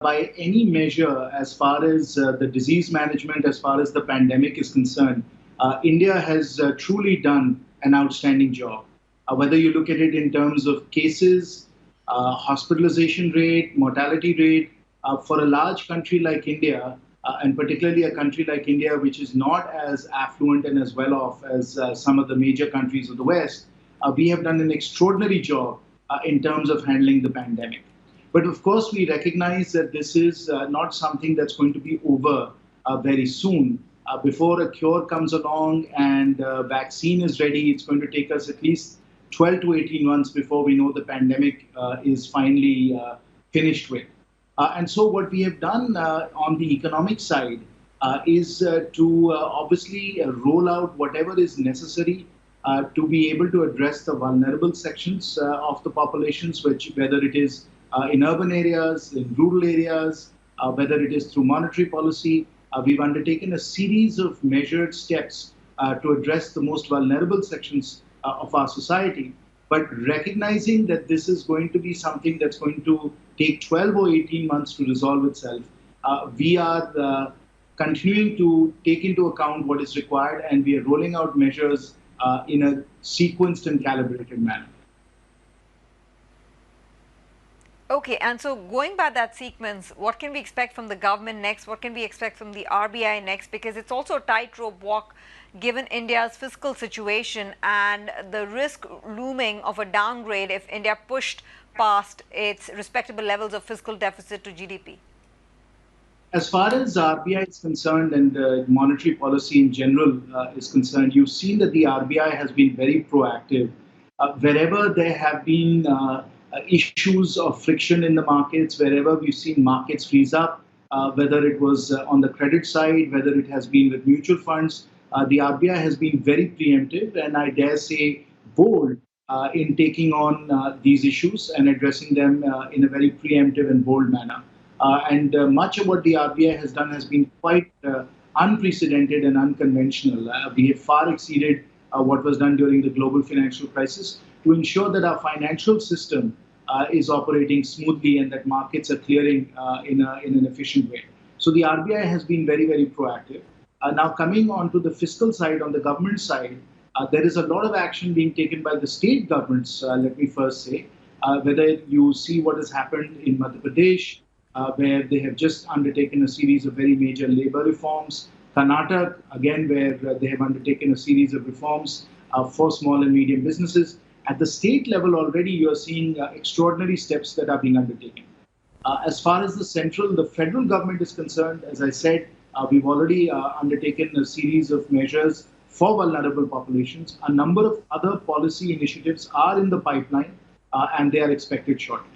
by any measure, as far as the disease management, as far as the pandemic is concerned, India has truly done an outstanding job. Whether you look at it in terms of cases, hospitalization rate, mortality rate, for a large country like India, and particularly a country like India, which is not as affluent and as well off as some of the major countries of the West, we have done an extraordinary job in terms of handling the pandemic. But of course, we recognize that this is not something that's going to be over very soon. Before a cure comes along and a vaccine is ready, it's going to take us at least 12 to 18 months before we know the pandemic is finally finished with. And so what we have done on the economic side is to obviously roll out whatever is necessary to be able to address the vulnerable sections of the populations, which whether it is in urban areas, in rural areas, whether it is through monetary policy. We've undertaken a series of measured steps to address the most vulnerable sections of our society. But recognizing that this is going to be something that's going to take 12 or 18 months to resolve itself, we are continuing to take into account what is required, and we are rolling out measures in a sequenced and calibrated manner. Okay, and so going by that sequence, what can we expect from the government next? What can we expect from the RBI next? Because it's also a tightrope walk given India's fiscal situation and the risk looming of a downgrade if India pushed past its respectable levels of fiscal deficit to GDP. As far as RBI is concerned and monetary policy in general is concerned, you've seen that the RBI has been very proactive. Wherever there have been issues of friction in the markets, wherever we've seen markets freeze up, whether it was on the credit side, whether it has been with mutual funds, the RBI has been very preemptive and I dare say bold in taking on these issues and addressing them in a very preemptive and bold manner. And much of what the RBI has done has been quite unprecedented and unconventional. We have far exceeded what was done during the global financial crisis to ensure that our financial system is operating smoothly and that markets are clearing in an efficient way. So the RBI has been very, very proactive. Now coming on to the fiscal side, on the government side, there is a lot of action being taken by the state governments, let me first say, whether you see what has happened in Madhya Pradesh, where they have just undertaken a series of very major labor reforms. Karnataka, again, where they have undertaken a series of reforms for small and medium businesses. At the state level already, you are seeing extraordinary steps that are being undertaken. As far as the federal government is concerned, as I said, we've already undertaken a series of measures for vulnerable populations. A number of other policy initiatives are in the pipeline and they are expected shortly.